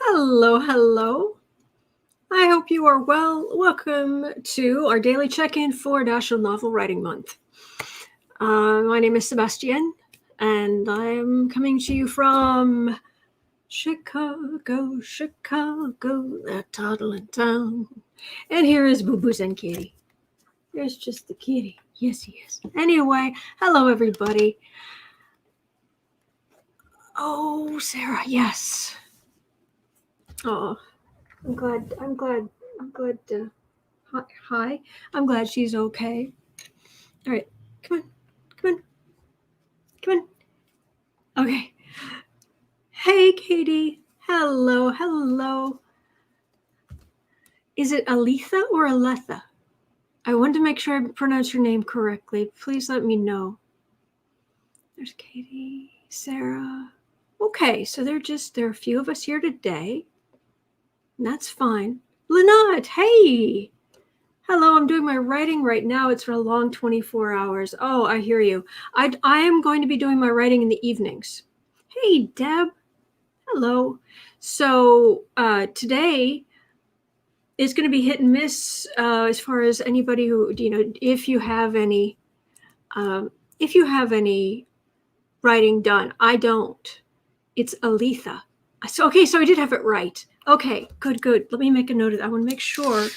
Hello, hello. I hope you are well. Welcome to our daily check-in for National Novel Writing Month. My name is Sebastian, and I'm coming to you from Chicago, that toddling town. And here is Boo Boo's and Kitty. There's just the kitty. Yes, he is. Anyway, hello, everybody. Oh, Sarah, yes. Oh, I'm glad. Hi. I'm glad she's okay. All right. Come on. Okay. Hey, Katie. Hello. Is it Aletha or Aletha? I wanted to make sure I pronounce your name correctly. Please let me know. There's Katie, Sarah. Okay, so there are a few of us here today. And that's fine. Lynette, hey. Hello, I'm doing my writing right now. It's for a long 24 hours. Oh, I hear you. I am going to be doing my writing in the evenings. Hey, Deb. Hello. So today is going to be hit and miss as far as anybody who, if you have any writing done. I don't. It's Aletha. So I did have it right. Okay, good. Let me make a note of that. I want to make sure.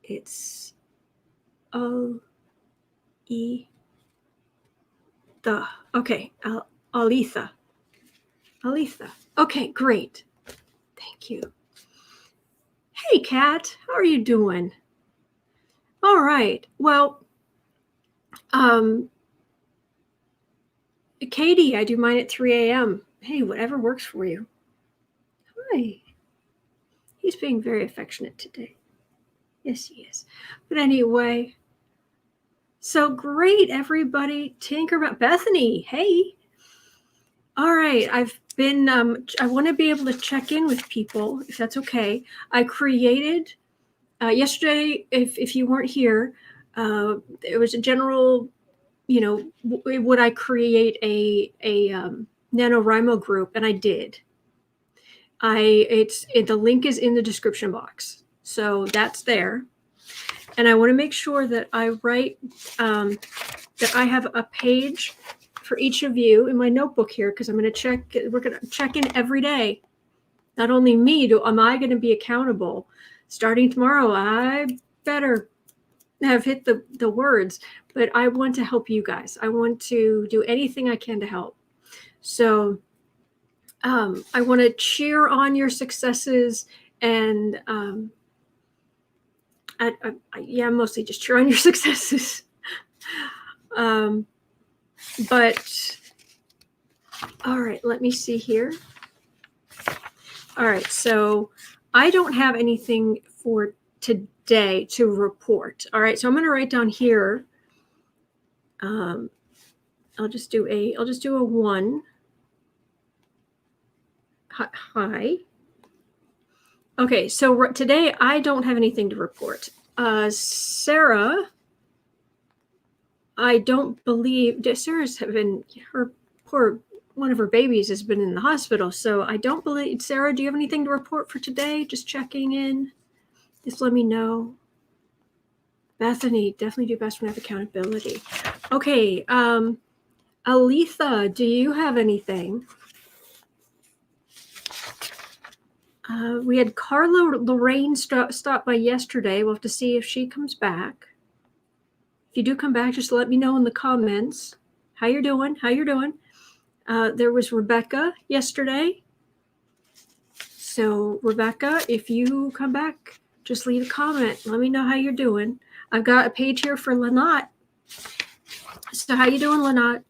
It's Aletha. Okay, Aletha. Okay, great. Thank you. Hey, Kat, how are you doing? All right. Well, Katie, I do mine at 3 a.m. Hey, whatever works for you. Hi. He's being very affectionate today. Yes, he is. But anyway, so great, everybody. Tinkerbell, Bethany, hey. All right, I've been, I want to be able to check in with people, if that's okay. I created, yesterday, if you weren't here, it was a general, would I create a NaNoWriMo group? And I did. The link is in the description box. So that's there. And I want to make sure that I write, that I have a page for each of you in my notebook here, because we're going to check in every day. Not only me, am I going to be accountable. Starting tomorrow, I better have hit the words, but I want to help you guys. I want to do anything I can to help. So I want to cheer on your successes, and yeah, mostly just cheer on your successes. But all right, let me see here. All right, so I don't have anything for today to report. All right, so I'm going to write down here. I'll just do a 1. Hi. Okay, so today I don't have anything to report. Sarah, I don't believe Sarah's one of her babies has been in the hospital, so I don't believe. Sarah, do you have anything to report for today? Just checking in. Just let me know. Bethany, definitely do best when I have accountability. Okay, Aletha, do you have anything? We had Carla Lorraine stop by yesterday. We'll have to see if she comes back. If you do come back, just let me know in the comments. How you're doing? There was Rebecca yesterday. So Rebecca, if you come back, just leave a comment. Let me know how you're doing. I've got a page here for Lynette. So how you doing, Lynette?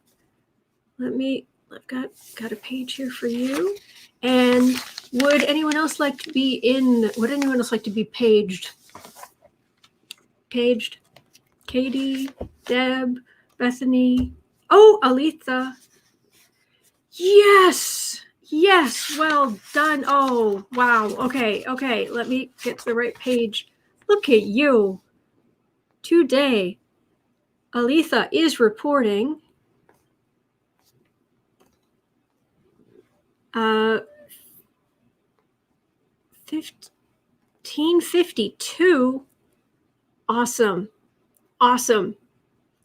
I've got a page here for you. And would anyone else like to be paged? Paged? Katie, Deb, Bethany. Oh, Aletha. Yes, well done. Oh, wow. Okay, let me get to the right page. Look at you. Today, Aletha is reporting 1552. Awesome. Awesome.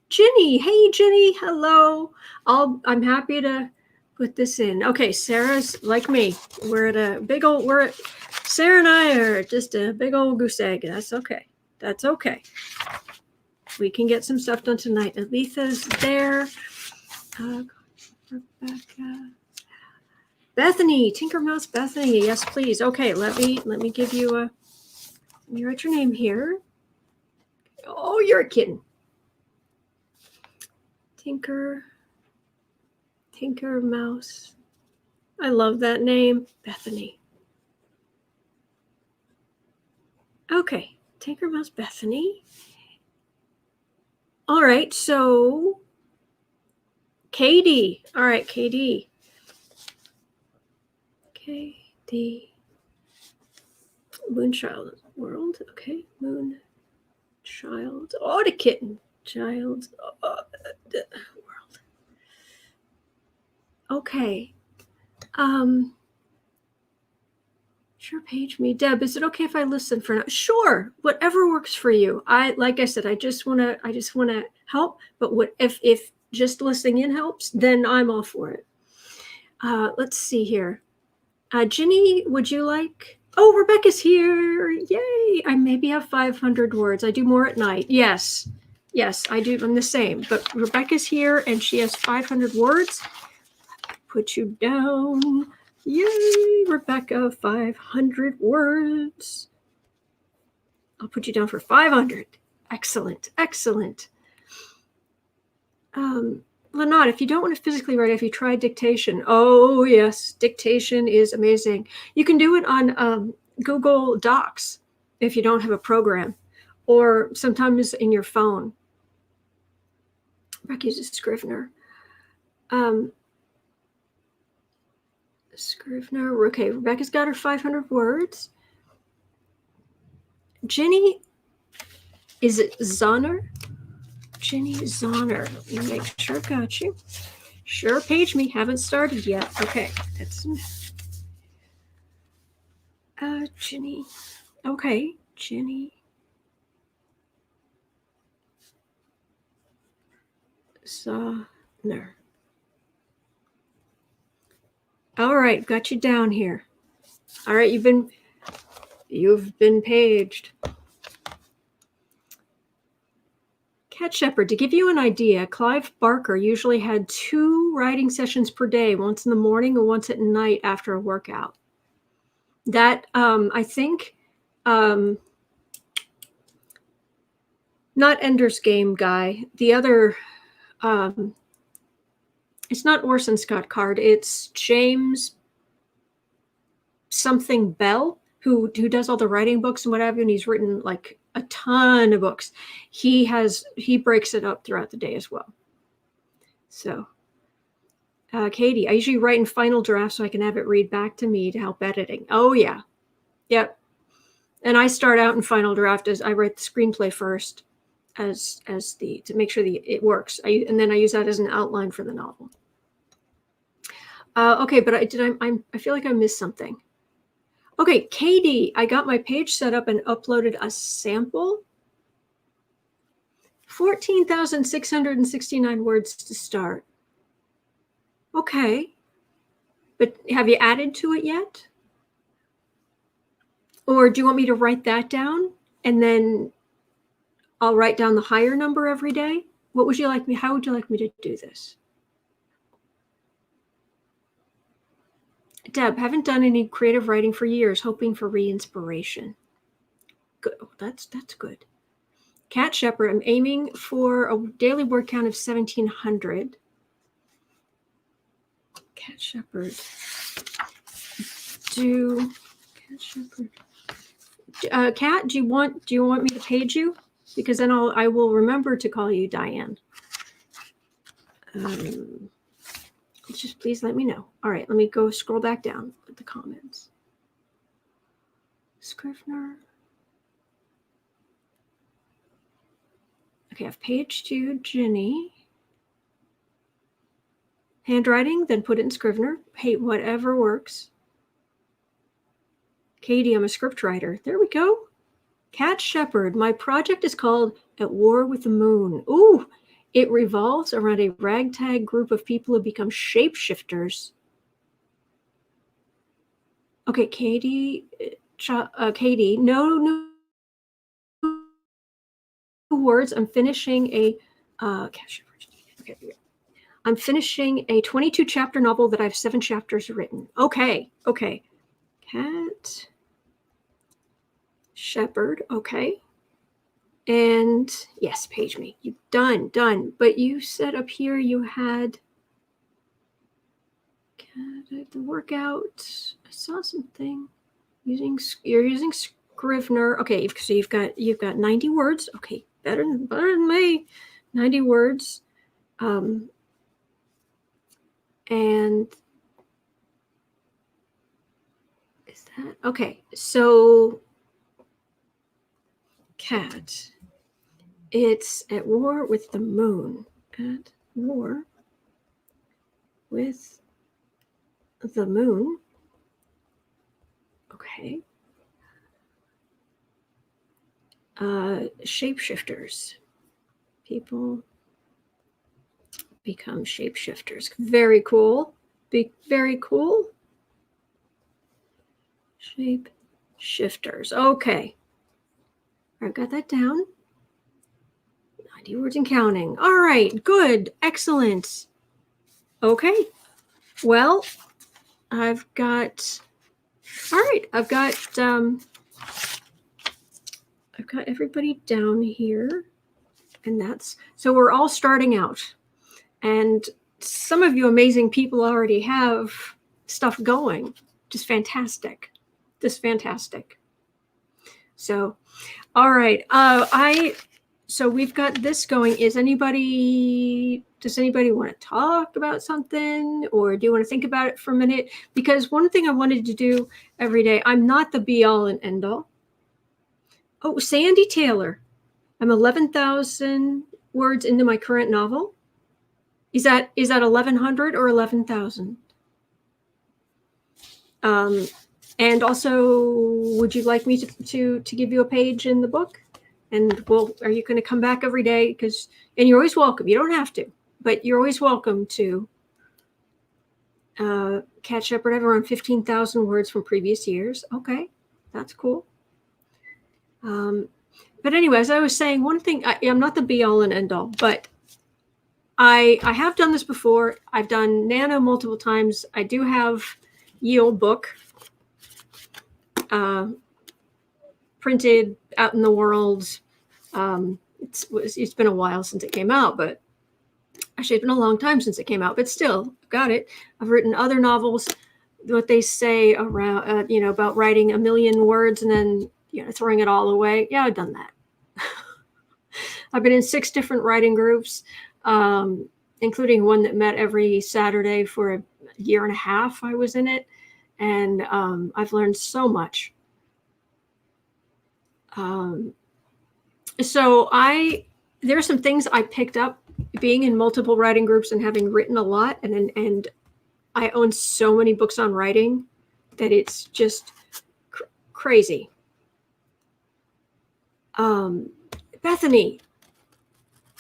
Ginny. Hey, Ginny. Hello. I'm happy to put this in. Okay, Sarah's like me. We're at a big old, Sarah and I are just a big old goose egg. That's okay. That's okay. We can get some stuff done tonight. Aletha's there. Rebecca. Bethany, Tinker Mouse Bethany. Yes, please. Okay, let me give you a, let me write your name here. Oh, you're a kitten. Tinker Mouse. I love that name, Bethany. Okay, Tinker Mouse Bethany. All right, so Katie. All right, Katie. Katie. Moonchild World. Okay, Moonchild. Oh, the kitten. Child World. Okay. Sure, page me. Deb, is it okay if I listen for now? Sure, whatever works for you. Like I said, I just wanna help, but if just listening in helps, then I'm all for it. Let's see here. Ginny, would you like? Oh, Rebecca's here. Yay. I maybe have 500 words. I do more at night. Yes, I do. I'm the same. But Rebecca's here and she has 500 words. Put you down. Yay, Rebecca, 500 words. I'll put you down for 500. Excellent. Lynette, if you don't want to physically write, have you tried dictation? Oh, yes, dictation is amazing. You can do it on Google Docs if you don't have a program, or sometimes in your phone. Rebecca uses Scrivener. Scrivener. Okay, Rebecca's got her 500 words. Ginny, is it Zonner? Ginny Zonner. Let me make sure I've got you. Sure, page me. Haven't started yet. Okay, that's Ginny. Okay, Ginny Zonner. All right, got you down here. All right, you've been paged. Cat Shepherd, to give you an idea, Clive Barker usually had 2 writing sessions per day, once in the morning and once at night after a workout. That, I think, not Ender's Game guy, the other, it's not Orson Scott Card, it's James something Bell, who does all the writing books and what have you, and he's written like a ton of books. He breaks it up throughout the day as well. So, Katie, I usually write in final draft so I can have it read back to me to help editing. Oh yeah, yep. And I start out in final draft as I write the screenplay first, to make sure it works. And then I use that as an outline for the novel. Okay, but I feel like I missed something. Okay, Katie, I got my page set up and uploaded a sample. 14,669 words to start. Okay, but have you added to it yet? Or do you want me to write that down and then I'll write down the higher number every day? How would you like me to do this? Deb, haven't done any creative writing for years, hoping for re-inspiration. Good. Oh, that's good. Cat Shepherd, I'm aiming for a daily word count of 1,700. Cat Shepherd. Cat, do you want me to page you? Because then I will remember to call you Diane. Just please let me know. All right, let me go scroll back down at the comments. Scrivener. Okay, I've paged you, Ginny. Handwriting, then put it in Scrivener. Hey, whatever works. Katie, I'm a scriptwriter. There we go. Cat Shepherd, my project is called At War with the Moon. Ooh, it revolves around a ragtag group of people who become shapeshifters. Okay, Katie, Katie, no new words. I'm finishing a Cat Shepherd. Okay, I'm finishing a 22 chapter novel that I have 7 chapters written. Okay, okay. Cat Shepherd, okay. And yes, page me. You done. But you said up here you had the workout. I saw something you're using Scrivener. Okay, so you've got 90 words. Okay, better than me. 90 words. And is that okay? So Cat, it's at war with the moon. At war with the moon. Okay. Shapeshifters. People become shapeshifters. Very cool. Very cool. Shapeshifters. Okay. I've got that down. 90 words and counting. All right. Good. Excellent. Okay. Well, I've got everybody down here, and that's so we're all starting out, and some of you amazing people already have stuff going. Just fantastic. So, all right. So we've got this going. Does anybody want to talk about something, or do you want to think about it for a minute? Because one thing I wanted to do every day, I'm not the be all and end all. Oh, Sandy Taylor. I'm 11,000 words into my current novel. Is that 1,100 or 11,000? And also, would you like me to give you a page in the book? And are you going to come back every day? And you're always welcome. You don't have to, but you're always welcome to Cat Shepherd. I've around 15,000 words from previous years. Okay, that's cool. But anyway, as I was saying, one thing, I'm not the be all and end all, but I have done this before. I've done Nano multiple times. I do have ye old book printed out in the world. It's been a while since it came out, but actually it's been a long time since it came out, but still I've got it. I've written other novels, what they say around, about writing 1 million words and then, throwing it all away. Yeah, I've done that. I've been in 6 different writing groups, including one that met every Saturday for a year and a half. I was in it, and I've learned so much. So there are some things I picked up being in multiple writing groups and having written a lot, and I own so many books on writing that it's just crazy. Bethany,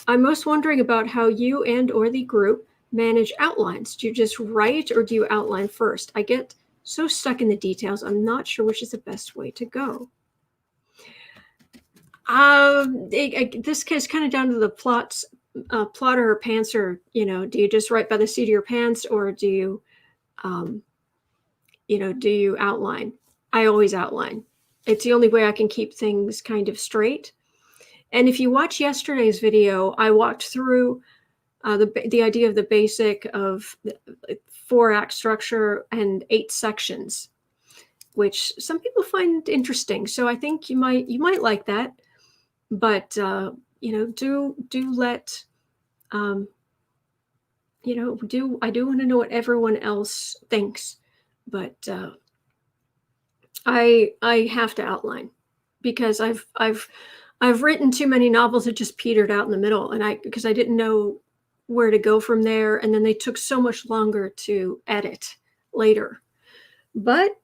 I'm most wondering about how you or the group manage outlines. Do you just write or do you outline first? I get so stuck in the details. I'm not sure which is the best way to go. This is kind of down to the plotter or pantser. Do you just write by the seat of your pants, or do you, do you outline? I always outline. It's the only way I can keep things kind of straight. And if you watch yesterday's video, I walked through the idea of the basic of 4-act structure and 8 sections, which some people find interesting. So I think you might like that. But do let I do want to know what everyone else thinks, but I have to outline, because I've written too many novels that just petered out in the middle, and because I didn't know where to go from there, and then they took so much longer to edit later. But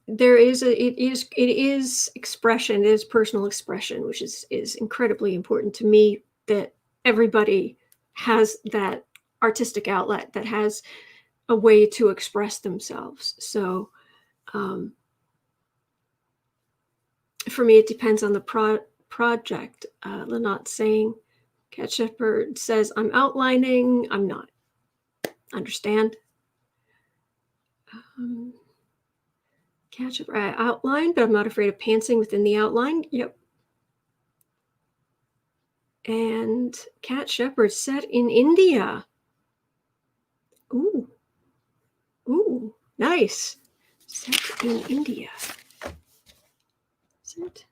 there is it is expression, it is personal expression, which is incredibly important to me, that everybody has that artistic outlet, that has a way to express themselves. So for me, it depends on the project. Lynette saying, Cat Shepherd says, I'm outlining. I'm not. Understand? Cat Shepherd, I outline, but I'm not afraid of pantsing within the outline. Yep. And Cat Shepherd set in India. Ooh. Ooh, nice. Set in India. Set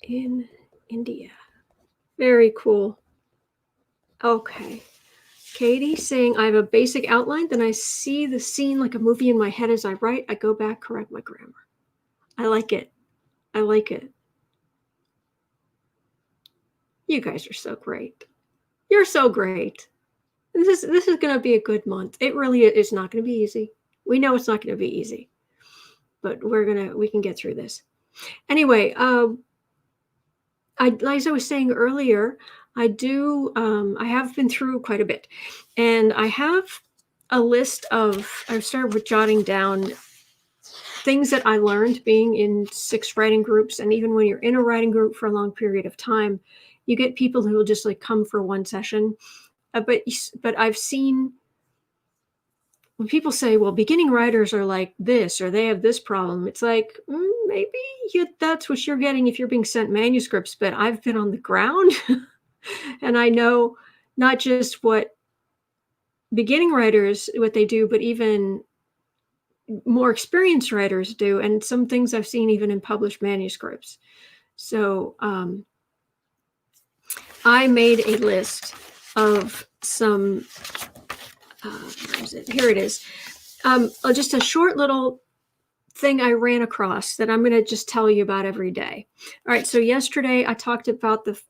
in India. Very cool. Okay. Katie saying, I have a basic outline, then I see the scene like a movie in my head as I write. I go back, correct my grammar. I like it. I like it. You guys are so great. You're so great. This is going to be a good month. It really is not going to be easy. We know it's not going to be easy, but we can get through this. Anyway, as I was saying earlier, I have been through quite a bit, and I have a list I've started with jotting down things that I learned being in 6 writing groups. And even when you're in a writing group for a long period of time, you get people who will just like come for one session. But I've seen when people say, well, beginning writers are like this, or they have this problem, it's like, maybe that's what you're getting if you're being sent manuscripts. But I've been on the ground and I know not just what beginning writers, what they do, but even more experienced writers do, and some things I've seen even in published manuscripts. So I made a list of some, where is it? Here it is. Just a short little thing I ran across that I'm going to just tell you about every day. All right. So yesterday I talked about the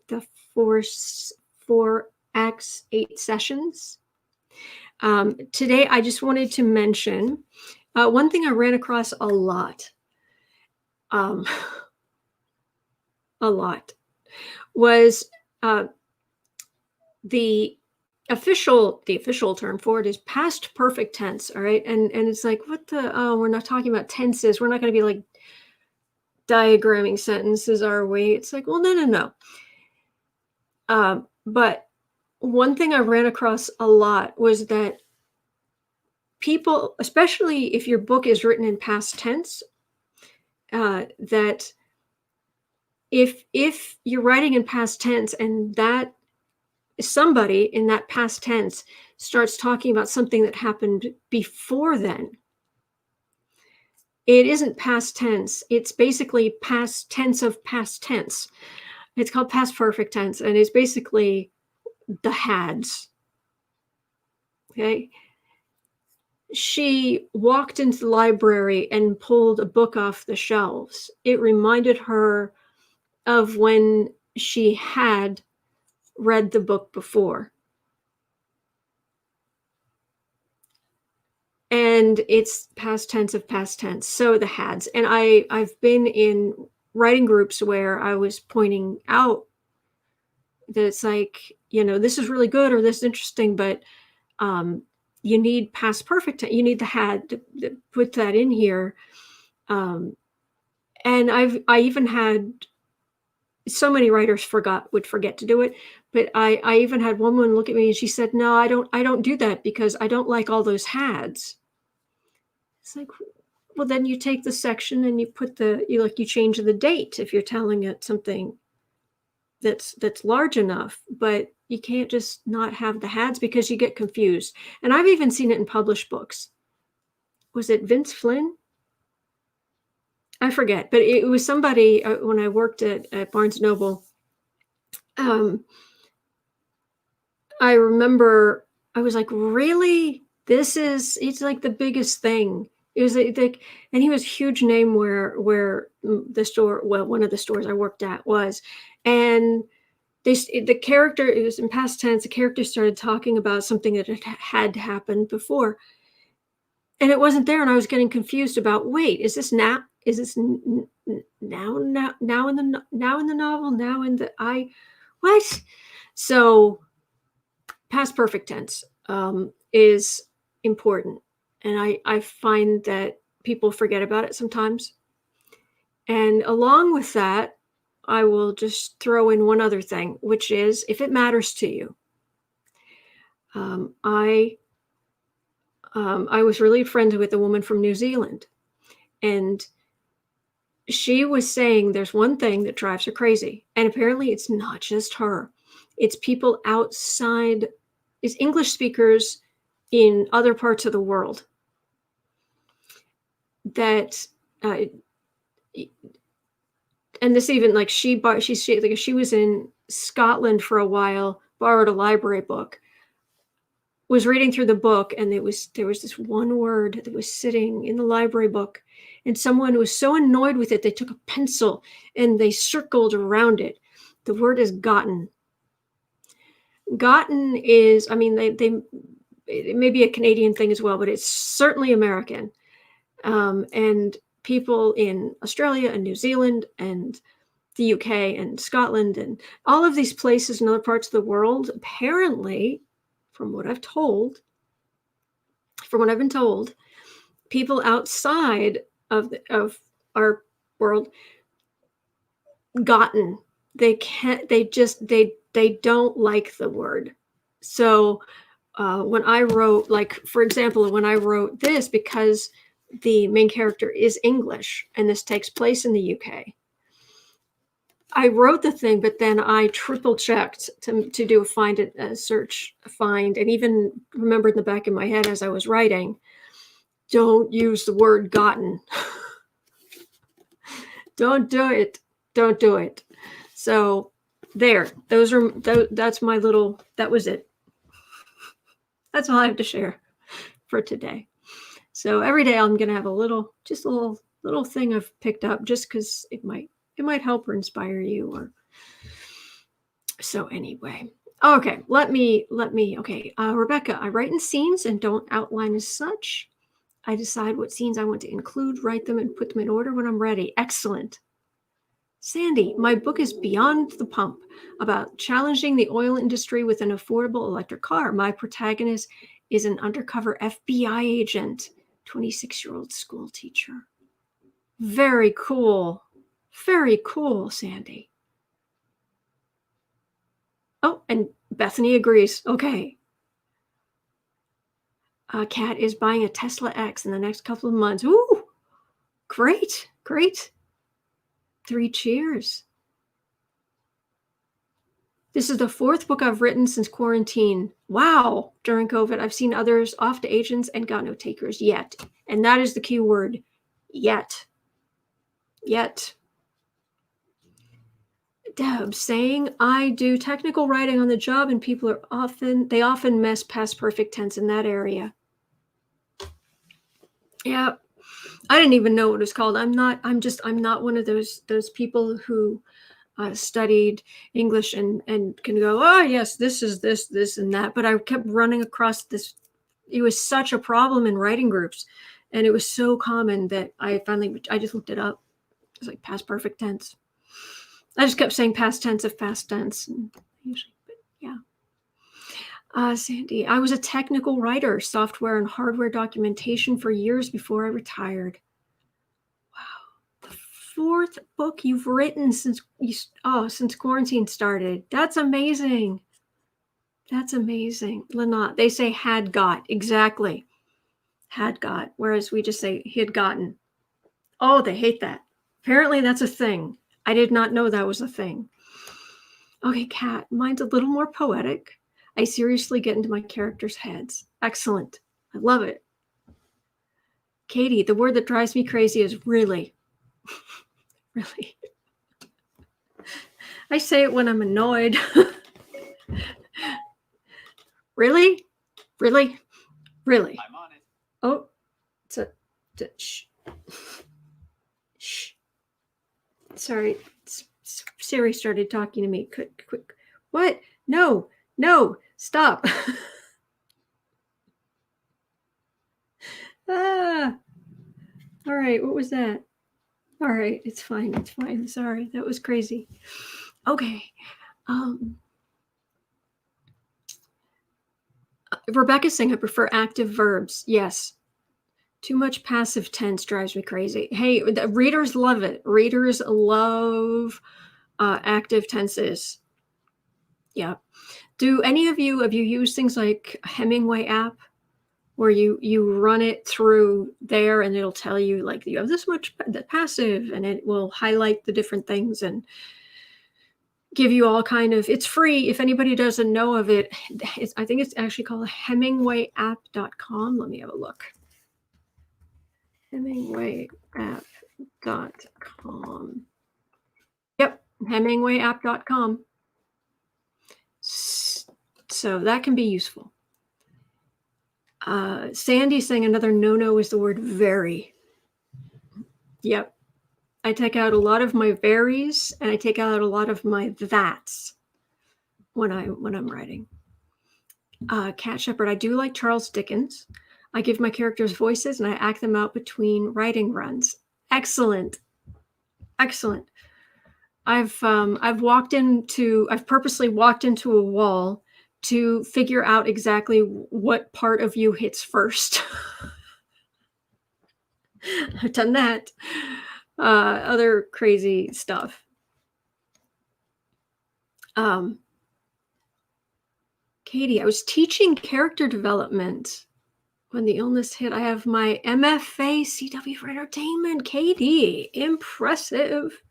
4 acts, 8 sessions. Today I just wanted to mention one thing I ran across a lot was the official term for it is past perfect tense. All right. And it's like, we're not talking about tenses. We're not going to be like diagramming sentences, are we? It's like, well, no. But one thing I ran across a lot was that people, especially if your book is written in past tense, that if you're writing in past tense and that somebody in that past tense starts talking about something that happened before then, it isn't past tense. It's basically past tense of past tense. It's called past perfect tense, and it's basically the hads. Okay. She walked into the library and pulled a book off the shelves. It reminded her of when she had read the book before. And it's past tense of past tense. So the hads. And I've been in writing groups where I was pointing out that it's like, this is really good or this is interesting, but you need past perfect. You need the had to put that in here. And I even had so many writers would forget to do it. But I even had one woman look at me and she said, no, I don't do that because I don't like all those hads. It's like, well, then you take the section and you put you change the date if you're telling it something that's large enough, but you can't just not have the hads because you get confused. And I've even seen it in published books. Was it Vince Flynn? I forget, but it was somebody when I worked at Barnes & Noble. I remember I was like, really? It's like the biggest thing. It was like, and he was a huge name where the store, well, one of the stores I worked at was, and the character, it was in past tense, the character started talking about something that had happened before, and it wasn't there, and I was getting confused about, wait, is this now? Is this now in the novel? Now in the what? So past perfect tense is important, and I find that people forget about it sometimes. And along with that, I will just throw in one other thing, which is, if it matters to you, I was really friends with a woman from New Zealand, and she was saying there's one thing that drives her crazy, and apparently it's not just her. It's people outside, it's English speakers in other parts of the world that, and this even, like, she was in Scotland for a while, borrowed a library book, was reading through the book, and there was this one word that was sitting in the library book, and someone was so annoyed with it, they took a pencil and they circled around it. The word is gotten. Gotten is, I mean, it may be a Canadian thing as well, but it's certainly American. And people in Australia and New Zealand and the UK and Scotland and all of these places in other parts of the world, apparently, from what I've been told, people outside of our world, gotten, they don't like the word. So when I wrote, like, for example, when I wrote this, because the main character is English and this takes place in the UK, I wrote the thing, but then I triple checked to do a search find, and even remembered in the back of my head as I was writing, don't use the word gotten. Don't do it. Don't do it. So there, that's my little, that was it. That's all I have to share for today. So every day I'm going to have a little thing I've picked up, just because it might help or inspire you. Or so anyway. Okay, okay. Rebecca, I write in scenes and don't outline as such. I decide what scenes I want to include, write them, and put them in order when I'm ready. Excellent. Sandy, my book is Beyond the Pump, about challenging the oil industry with an affordable electric car. My protagonist is an undercover FBI agent, 26-year-old school teacher. Very cool. Very cool, Sandy. Oh, and Bethany agrees. Okay. Kat is buying a Tesla X in the next couple of months. Ooh, great, great. 3 cheers. This is the 4th book I've written since quarantine. Wow. During COVID, I've seen others off to agents and got no takers yet. And that is the key word, yet. Yet. Deb saying, I do technical writing on the job, and people often miss past perfect tense in that area. Yeah. I didn't even know what it was called. I'm not one of those people who studied English and can go, oh yes, this is this and that. But I kept running across this. It was such a problem in writing groups, and it was so common that I just looked it up. It was like past perfect tense. I just kept saying past tense of past tense. Usually, but yeah. Sandy, I was a technical writer, software and hardware documentation for years before I retired. Wow. The 4th book you've written since quarantine started. That's amazing. That's amazing. Lynette, they say had got. Exactly. Had got. Whereas we just say he had gotten. Oh, they hate that. Apparently that's a thing. I did not know that was a thing. Okay, Kat, mine's a little more poetic. I seriously get into my characters' heads. Excellent. I love it. Katie, the word that drives me crazy is really. Really. I say it when I'm annoyed. Really? Really? Really? I'm on it. Oh, shh. Shh. Sorry, Siri started talking to me. Quick. What? No, no, stop. Ah, all right. What was that? All right. It's fine. It's fine. Sorry. That was crazy. Okay. Rebecca's saying I prefer active verbs. Yes. Too much passive tense drives me crazy. Hey, the readers love it. Readers love active tenses. Yeah. Do any of you, have you used things like Hemingway app where you run it through there and it'll tell you like you have this much passive and it will highlight the different things and give you all kind of, it's free. If anybody doesn't know of it, I think it's actually called HemingwayApp.com. Let me have a look. HemingwayApp.com. Yep, HemingwayApp.com. So that can be useful. Sandy's saying another no-no is the word very. Yep. I take out a lot of my veries and I take out a lot of my that's when I'm writing. Cat Shepherd, I do like Charles Dickens. I give my characters voices and I act them out between writing runs. Excellent. Excellent. I've purposely walked into a wall to figure out exactly what part of you hits first. I've done that. Other crazy stuff. Katie, I was teaching character development when the illness hit. I have my MFA CW for entertainment. Katie, impressive.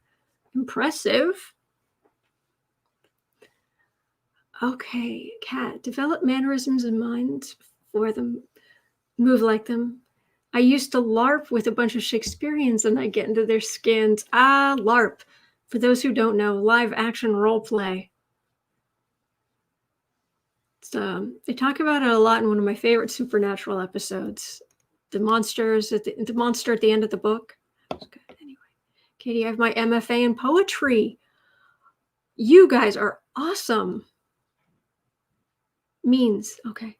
Impressive. Okay, Cat, develop mannerisms in mind for them. Move like them. I used to LARP with a bunch of Shakespeareans and I get into their skins. LARP. For those who don't know, live action role play. They talk about it a lot in one of my favorite Supernatural episodes. The monster at the end of the book. That's good. Anyway, Katie, I have my MFA in poetry. You guys are awesome. Means, okay.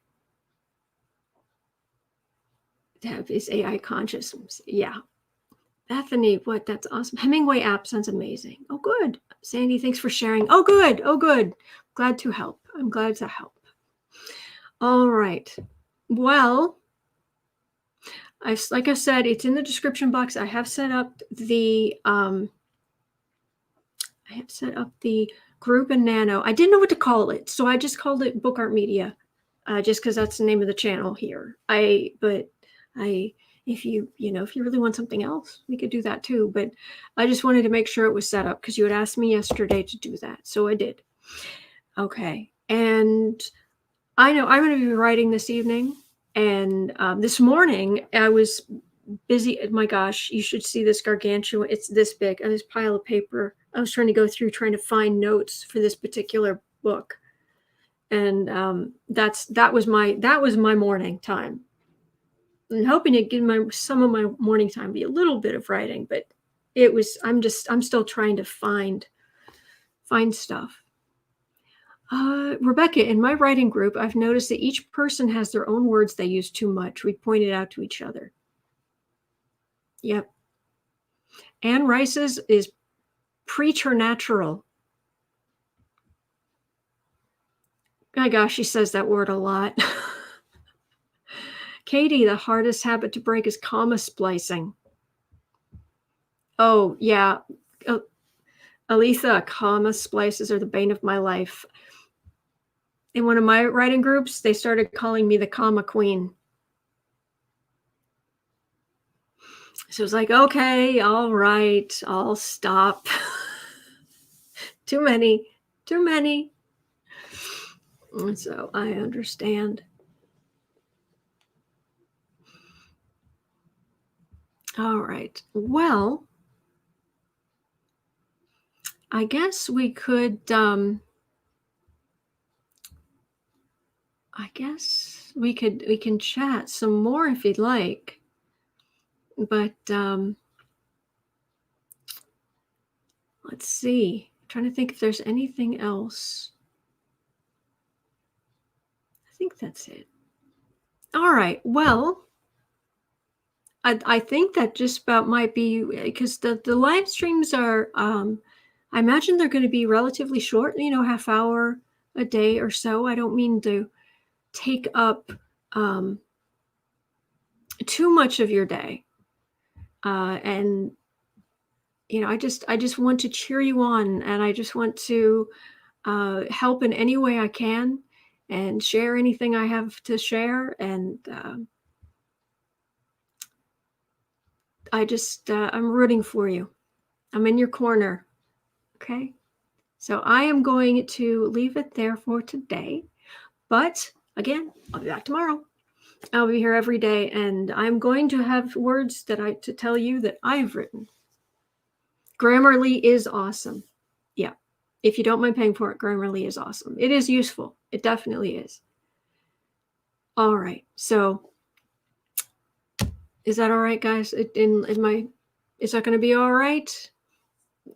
That is AI conscious. Yeah. Bethany, what? That's awesome. Hemingway app sounds amazing. Oh, good. Sandy, thanks for sharing. Oh, good. Oh, good. Glad to help. I'm glad to help. All right. Well, like I said, it's in the description box. I have set up the group in Nano. I didn't know what to call it, so I just called it Book Art Media, just because that's the name of the channel here. If you really want something else, we could do that too. But I just wanted to make sure it was set up because you had asked me yesterday to do that, so I did. Okay, and I know I'm going to be writing this evening, and this morning I was busy. My gosh, you should see this gargantuan. It's this big, this pile of paper. I was trying to go through, trying to find notes for this particular book, and that was my morning time. I'm hoping to give some of my morning time be a little bit of writing, but I'm still trying to find stuff. Rebecca, in my writing group, I've noticed that each person has their own words they use too much. We point it out to each other. Yep. Anne Rice's is preternatural. My gosh, she says that word a lot. Katie, the hardest habit to break is comma splicing. Oh, yeah. Aletha, comma splices are the bane of my life. In one of my writing groups, they started calling me the comma queen. So it was like, okay, all right, I'll stop. Too many. And so I understand. All right. Well, I guess we could, we can chat some more if you'd like. But let's see. I'm trying to think if there's anything else. think that's it. All right. Well, I think that just about might be, because the live streams are, I imagine they're going to be relatively short, half hour a day or so. I don't mean to take up too much of your day. And, I just want to cheer you on, and I just want to help in any way I can and share anything I have to share. And I'm rooting for you. I'm in your corner. Okay. So I am going to leave it there for today. But again, I'll be back tomorrow. I'll be here every day, and I'm going to have words to tell you that I've written. Grammarly is awesome. Yeah. If you don't mind paying for it, Grammarly is awesome. It is useful. It definitely is. All right. So is that all right, guys? Is that going to be all right?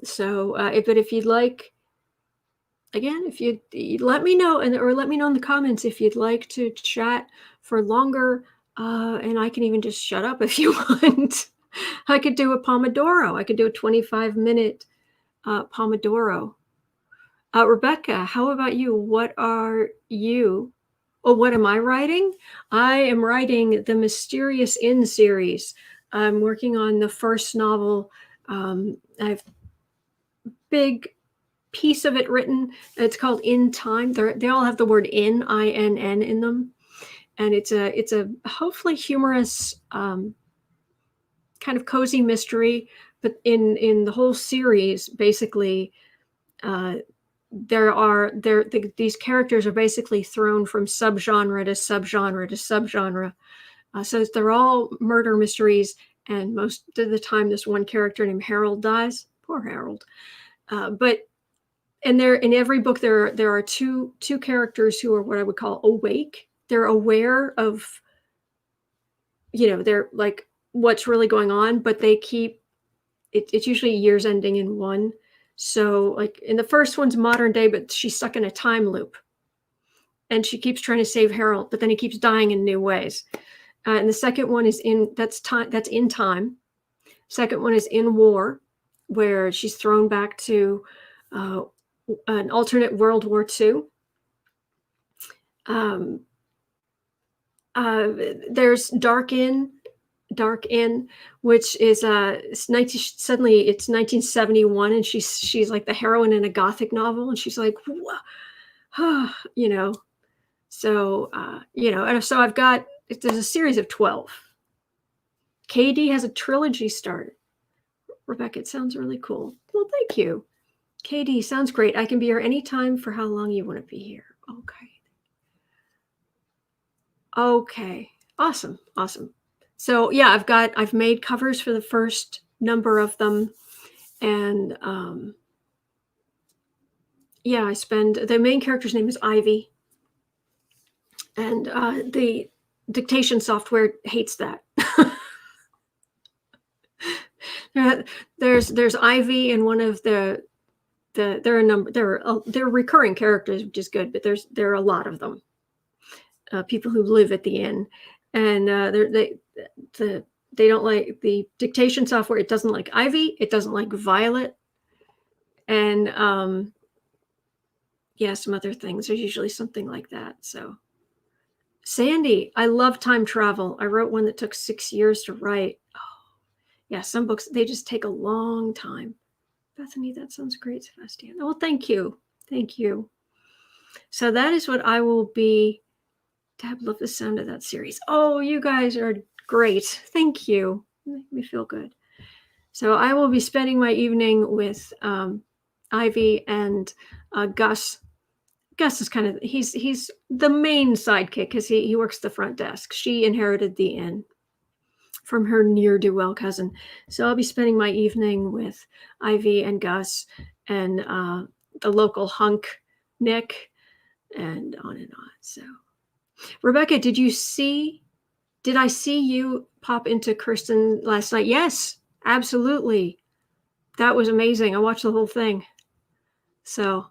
So, but if you'd like, again, if you let me know, or let me know in the comments if you'd like to chat for longer, and I can even just shut up if you want. I could do a Pomodoro. I could do a 25-minute Pomodoro. Rebecca, how about you? What are you? Oh, what am I writing? I am writing the Mysterious Inn series. I'm working on the first novel. I have a big piece of it written. It's called In Time. They all have the word in, I-N-N, in them. And it's a hopefully humorous, kind of cozy mystery. But in the whole series, basically, these characters are basically thrown from subgenre to subgenre to subgenre. So they're all murder mysteries, and most of the time this one character named Harold dies. Poor Harold. But in every book there are two characters who are what I would call awake. They're aware of, they're like what's really going on, but they keep it's usually years ending in one. So like in the first one's modern day, but she's stuck in a time loop, and she keeps trying to save Harold, but then he keeps dying in new ways. And the second one is that's in time. Second one is in war, where she's thrown back to an alternate World War II. There's Dark Inn, which is it's 1971, and she's like the heroine in a Gothic novel, and she's like, So and so there's a series of 12. KD has a trilogy started. Rebecca, it sounds really cool. Well, thank you. KD, sounds great. I can be here anytime for how long you want to be here. Okay. Awesome. So yeah, I've made covers for the first number of them. And yeah, the main character's name is Ivy. And the dictation software hates that. There's Ivy, and one of they're recurring characters, which is good, but there are a lot of them. People who live at the inn, and they don't like the dictation software. It doesn't like Ivy. It doesn't like Violet, and some other things. There's usually something like that. So, Sandy, I love time travel. I wrote one that took 6 years to write. Oh, yeah, some books, they just take a long time. Bethany, that sounds great, Sebastian. Oh, thank you. So that is what I will be. Dad, love the sound of that series. Oh, you guys are great. Thank you. Make me feel good. So I will be spending my evening with Ivy and Gus. Gus is kind of, he's the main sidekick because he works the front desk. She inherited the inn from her ne'er-do-well cousin. So I'll be spending my evening with Ivy and Gus and the local hunk, Nick, and on. So, Rebecca, did I see you pop into Kirsten last night? Yes, absolutely. That was amazing. I watched the whole thing. So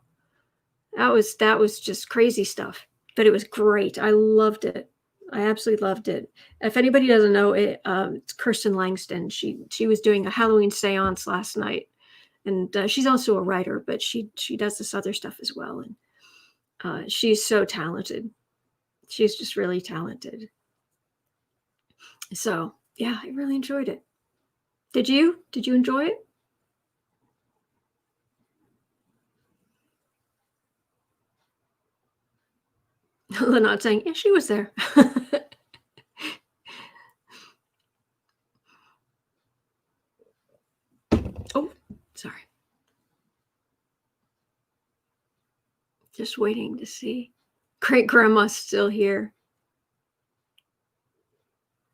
that was just crazy stuff. but it was great. I loved it. I absolutely loved it. If anybody doesn't know it, it's Kirsten Langston. She was doing a Halloween seance last night, and she's also a writer, but she does this other stuff as well. And she's so talented. She's just really talented. So yeah, I really enjoyed it. Did you? Did you enjoy it? Lynette saying, yeah, she was there. Oh, sorry. Just waiting to see. Great grandma's still here.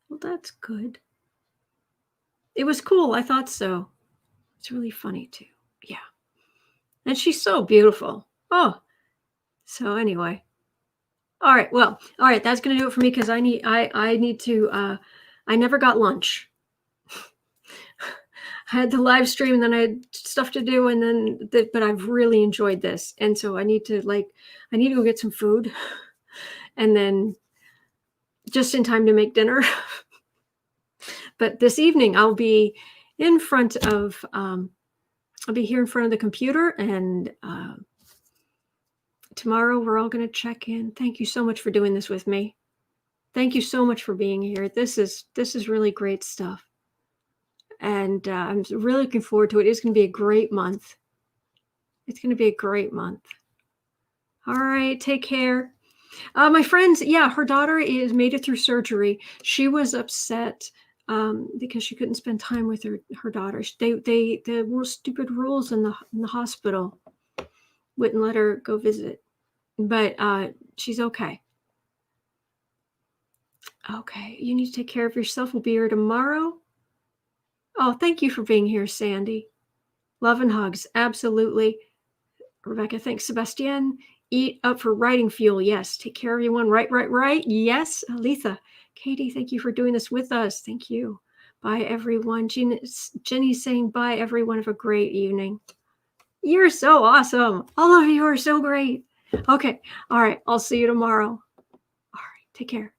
Well, that's good. It was cool. I thought so. It's really funny too. Yeah. And she's so beautiful. Oh, so anyway. All right. Well, all right. That's going to do it for me because I need to, I never got lunch. I had the live stream and then I had stuff to do. And then, but I've really enjoyed this. And so I need to go get some food and then just in time to make dinner. But this evening I'll be in front of, I'll be here in front of the computer and, tomorrow we're all going to check in. Thank you so much for doing this with me. Thank you so much for being here. This is really great stuff. And I'm really looking forward to it. It's going to be a great month. It's going to be a great month. All right. Take care. My friends, yeah, her daughter is made it through surgery. She was upset because she couldn't spend time with her daughter. The real stupid rules in the hospital wouldn't let her go visit. But she's okay. Okay, you need to take care of yourself. We'll be here tomorrow. Oh, thank you for being here, Sandy. Love and hugs. Absolutely. Rebecca, thanks. Sebastian, eat up for writing fuel. Yes. Take care, everyone. Right. Yes. Aletha, Katie, thank you for doing this with us. Thank you. Bye, everyone. Jenny's saying bye, everyone. Have a great evening. You're so awesome. All of you are so great. Okay. All right. I'll see you tomorrow. All right. Take care.